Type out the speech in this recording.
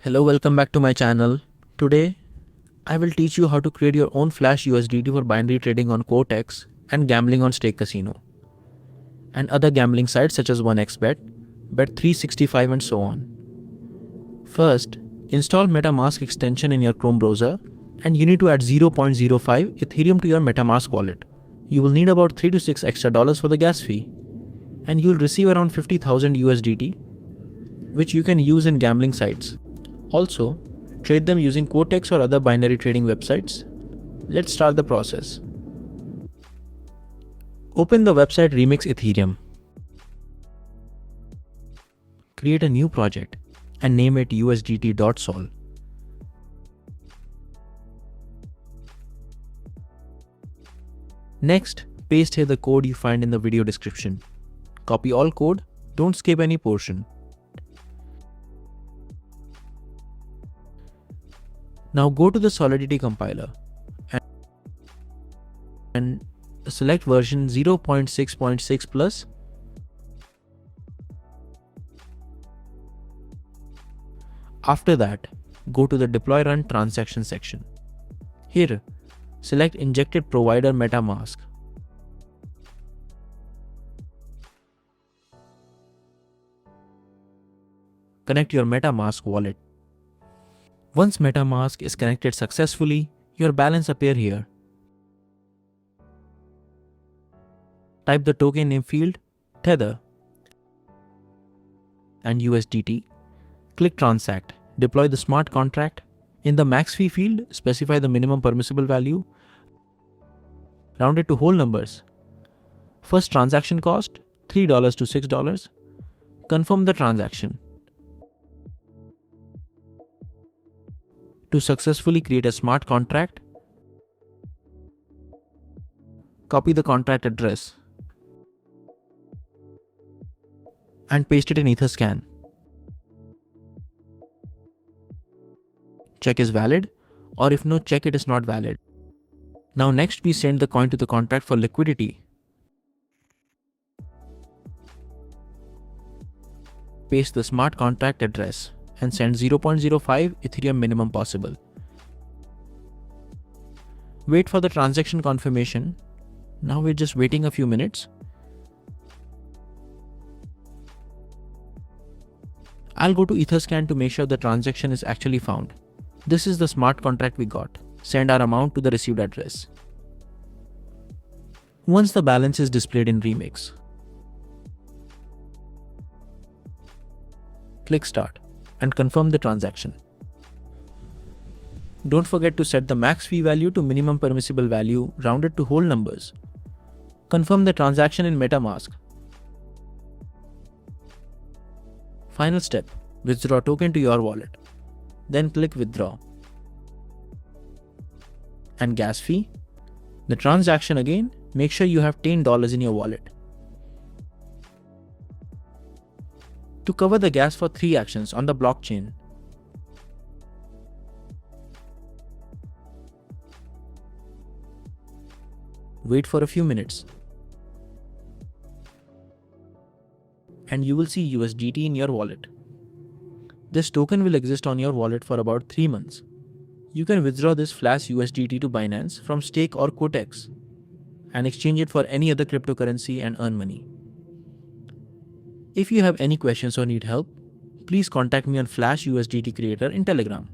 Hello, welcome back to my channel. Today, I will teach you how to create your own Flash USDT for binary trading on Quotex and gambling on Stake Casino, and other gambling sites such as 1xBet, Bet365 and so on. First, install Metamask extension in your Chrome browser and you need to add 0.05 Ethereum to your Metamask wallet. You will need about $3 to $6 extra for the gas fee, and you will receive around 50,000 USDT, which you can use in gambling sites. Also, trade them using Quotex or other binary trading websites. Let's start the process. Open the website Remix Ethereum. Create a new project and name it usdt.sol. Next, paste here the code you find in the video description. Copy all code, don't skip any portion. Now go to the Solidity compiler and select version 0.6.6 plus. After that, go to the Deploy Run Transaction section. Here, select Injected Provider Metamask. Connect your Metamask wallet. Once Metamask is connected successfully, your balance appears here. Type the token name field, Tether, and USDT. Click Transact. Deploy the smart contract. In the max fee field, specify the minimum permissible value. Round it to whole numbers. First transaction cost, $3 to $6. Confirm the transaction. To successfully create a smart contract, copy the contract address and paste it in Etherscan. Check is valid, or if no, check it is not valid. Now next we send the coin to the contract for liquidity. Paste the smart contract address and send 0.05 Ethereum minimum possible. Wait for the transaction confirmation. Now we're just waiting a few minutes. I'll go to Etherscan to make sure the transaction is actually found. This is the smart contract we got. Send our amount to the received address. Once the balance is displayed in Remix, click Start and confirm the transaction. Don't forget to set the max fee value to minimum permissible value, rounded to whole numbers. Confirm the transaction in Metamask. Final step, withdraw token to your wallet. Then click Withdraw. And gas fee. The transaction again, make sure you have $10 in your wallet. To cover the gas for 3 actions on the blockchain, wait for a few minutes and you will see USDT in your wallet. This token will exist on your wallet for about 3 months. You can withdraw this Flash USDT to Binance from Stake or Quotex and exchange it for any other cryptocurrency and earn money. If you have any questions or need help, please contact me on Flash USDT Creator in Telegram.